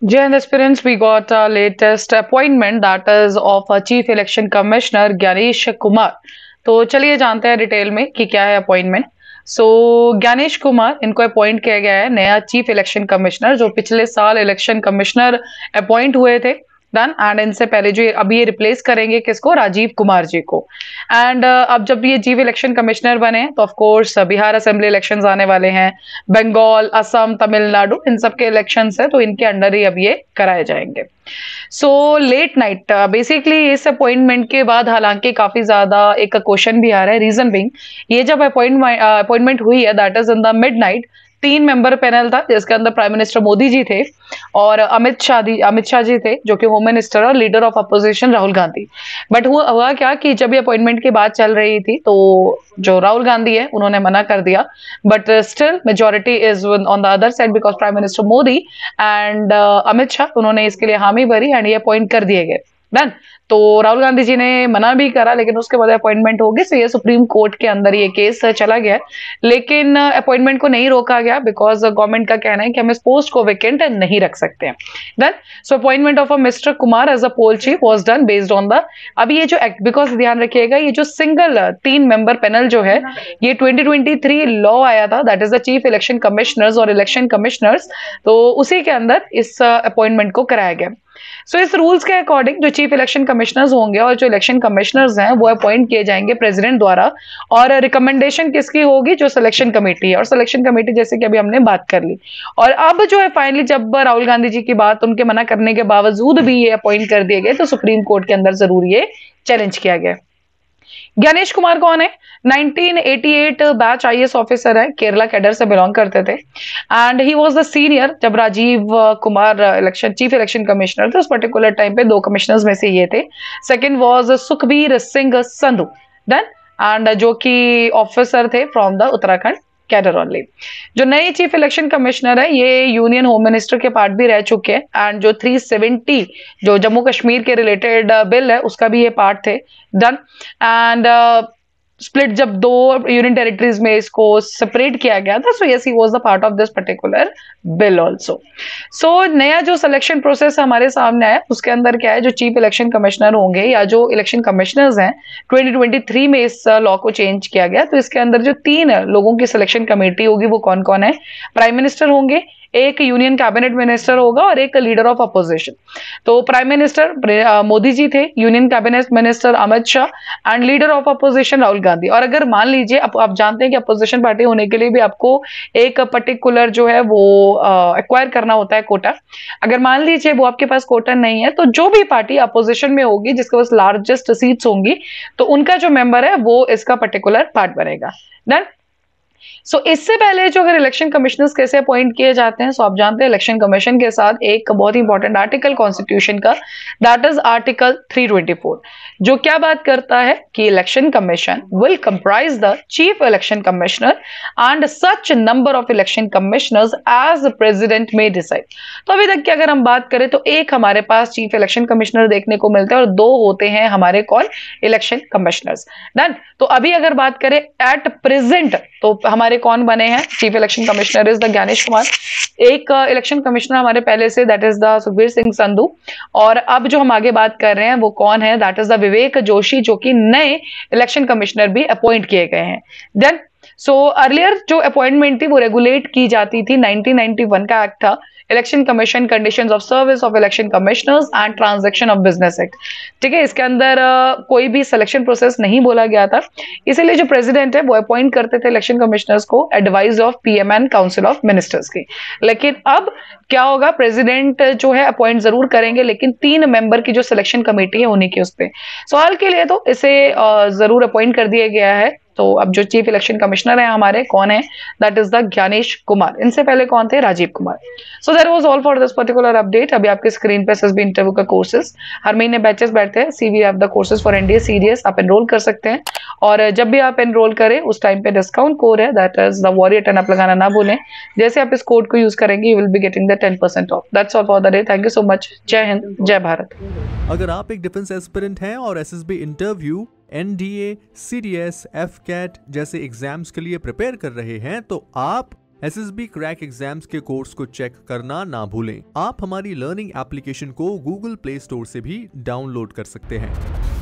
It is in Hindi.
Jan aspirants, we got our latest appointment that is of a Chief Election Commissioner Gyanesh Kumar. तो चलिए जानते हैं डिटेल में कि क्या है अपॉइंटमेंट। सो ज्ञानेश कुमार इनको अपॉइंट किया गया है नया चीफ इलेक्शन कमिश्नर, जो पिछले साल इलेक्शन कमिश्नर अपॉइंट हुए थे। डन। एंड इनसे पहले जो अभी ये रिप्लेस करेंगे किसको, राजीव कुमार जी को। एंड अब जब ये चीफ इलेक्शन कमिश्नर बने तो of course Bihar assembly elections आने वाले हैं, बंगाल, असम, तमिलनाडु, इन सब के इलेक्शंस है, तो इनके अंडर ही अब ये कराए जाएंगे। सो लेट नाइट बेसिकली इस अपॉइंटमेंट के बाद हालांकि काफी ज्यादा एक क्वेश्चन भी आ रहा है। रीजन बिंग, ये जब अपॉइंटमेंट हुई है that is in the mid night. 3 member panel था जिसके अंदर प्राइम मिनिस्टर मोदी जी थे और अमित शाह जी थे जो कि होम मिनिस्टर और leader of opposition Rahul Gandhi. But हुआ क्या कि जब ये अपॉइंटमेंट की बात चल रही थी तो जो राहुल गांधी है उन्होंने मना कर दिया। But still majority is on the other side because prime minister Modi and Amit Shah उन्होंने इसके लिए हामी भरी एंड ये अपॉइंट कर दिए गए। डन। तो राहुल गांधी जी ने मना भी करा लेकिन उसके बाद अपॉइंटमेंट हो गई। सो ये सुप्रीम कोर्ट के अंदर ये केस चला गया, लेकिन अपॉइंटमेंट को नहीं रोका गया बिकॉज गवर्नमेंट का कहना है कि हम इस पोस्ट को वेकेंट नहीं रख सकते हैं। Done. So appointment of a mister Kumar as a poll chief was done based on the, अभी ये जो बिकॉज ध्यान रखिएगा ये जो सिंगल 3 मेंबर पैनल जो है ये 2023 लॉ आया था that is the chief election commissioners और इलेक्शन कमिश्नर्स, तो उसी के अंदर इस अपॉइंटमेंट को कराया गया। सो इस रूल्स के अकॉर्डिंग जो चीफ इलेक्शन कमिश्नर्स होंगे और जो इलेक्शन कमिश्नर्स हैं वो अपॉइंट किए जाएंगे प्रेसिडेंट द्वारा। और रिकमेंडेशन किसकी होगी, जो सिलेक्शन कमेटी है, और सिलेक्शन कमेटी जैसे कि अभी हमने बात कर ली। और अब जो है फाइनली जब राहुल गांधी जी की बात उनके मना करने के बावजूद भी ये अपॉइंट कर दिए गए तो सुप्रीम कोर्ट के अंदर जरूर ये चैलेंज किया गया। ज्ञानेश कुमार कौन है? 1988 बैच आईएएस ऑफिसर है, केरला कैडर से बिलोंग करते थे and he was the senior जब Rajiv Kumar election chief election commissioner थे उस पर्टिकुलर टाइम पे। 2 कमिश्नर्स में से ये थे। Second was Sukhbir Singh Sandhu. Done. And जो कि ऑफिसर थे from the Uttarakhand cadre only. जो नए चीफ इलेक्शन कमिश्नर है ये यूनियन होम मिनिस्टर के पार्ट भी रह चुके हैं एंड जो 370 जो जम्मू कश्मीर के रिलेटेड बिल है उसका भी ये पार्ट थे। डन। एंड स्प्लिट जब 2 यूनियन टेरिटरीज में इसको सेपरेट किया गया था, so yes he was the part of this particular bill also. So नया जो सिलेक्शन प्रोसेस हमारे सामने है उसके अंदर क्या है, जो चीफ इलेक्शन कमिश्नर होंगे या जो इलेक्शन कमिश्नर्स हैं 2023 में इस लॉ को चेंज किया गया, तो इसके अंदर जो 3 लोगों की सिलेक्शन कमेटी होगी वो कौन कौन है, प्राइम मिनिस्टर होंगे, एक यूनियन कैबिनेट मिनिस्टर होगा और एक लीडर ऑफ अपोजिशन। तो प्राइम मिनिस्टर मोदी जी थे, union cabinet minister Amit Shah and leader of opposition Rahul Gandhi. और अगर मान लीजिए आप जानते हैं कि अपोजिशन पार्टी होने के लिए भी आपको एक पर्टिकुलर जो है वो एक्वायर करना होता है कोटा। अगर मान लीजिए वो आपके पास कोटा नहीं है तो जो भी पार्टी अपोजिशन में होगी जिसके पास लार्जेस्ट सीट्स होंगी तो उनका जो मेंबर है वो इसका पर्टिकुलर पार्ट बनेगा। डन। इससे पहले जो अगर इलेक्शन कमिश्नर्स कैसे अपॉइंट किए जाते हैं, सो आप जानते हैं इलेक्शन कमीशन के साथ एक बहुत ही इंपॉर्टेंट आर्टिकल कॉन्स्टिट्यूशन का दैट इज आर्टिकल 324, जो क्या बात करता है कि election commission will comprise the chief election commissioner and such number of election commissioners as president में डिसाइड। तो अभी तक की अगर हम बात करें तो एक हमारे पास चीफ इलेक्शन कमिश्नर देखने को मिलते हैं और 2 होते हैं हमारे कौन, इलेक्शन कमिश्नर्स। डन। तो अभी अगर बात करें एट प्रेजेंट तो हमारे कौन बने हैं, chief election commissioner is the Gyanesh Kumar. एक इलेक्शन कमिश्नर हमारे पहले से that is the Sukhbir Singh Sandhu. और अब जो हम आगे बात कर रहे हैं वो कौन है, that is the Vivek Joshi, जो कि नए इलेक्शन कमिश्नर भी अपॉइंट किए गए हैं। देन अर्लियर जो अपॉइंटमेंट थी वो रेगुलेट की जाती थी, 1991 का एक्ट था, election commission conditions of service of election commissioners and transaction of business act. ठीक है, इसके अंदर कोई भी सिलेक्शन प्रोसेस नहीं बोला गया था, इसीलिए जो प्रेसिडेंट है वो अपॉइंट करते थे इलेक्शन कमिश्नर्स को advice of PM and council of ministers की। लेकिन अब क्या होगा, प्रेसिडेंट जो है अपॉइंट जरूर करेंगे लेकिन 3 मेंबर की जो सिलेक्शन कमेटी है उन्हीं की उस पर। सवाल के लिए तो इसे जरूर अपॉइंट कर दिया गया है। तो अब जो चीफ इलेक्शन कमिश्नर है हमारे कौन है, that is the Gyanesh Kumar. इनसे पहले कौन थे, Rajiv Kumar. So that was all for this particular update. अभी आपके स्क्रीन पे एसएसबी इंटरव्यू का कोर्सेज हर महीने बैचेस बैठते हैं, we have the courses for NDA CDS, आप एनरोल कर सकते हैं। और जब भी आप एनरोल करें उस टाइम पे डिस्काउंट कोड है दैट इज द वॉरियर 10 आप लगाना ना भूलें। जैसे आप इस कोड को यूज करेंगे you will be getting the 10% of. That's all for the day. Thank you so much. जय हिंद, जय भारत। अगर आप एक डिफेंस एस्पिरेंट हैं और SSB interview, NDA, CDS, AFCAT जैसे एग्जाम्स के लिए प्रिपेयर कर रहे हैं तो आप एसएसबी क्रैक एग्जाम्स के कोर्स को चेक करना ना भूलें। आप हमारी लर्निंग एप्लीकेशन को गूगल प्ले स्टोर से भी डाउनलोड कर सकते हैं।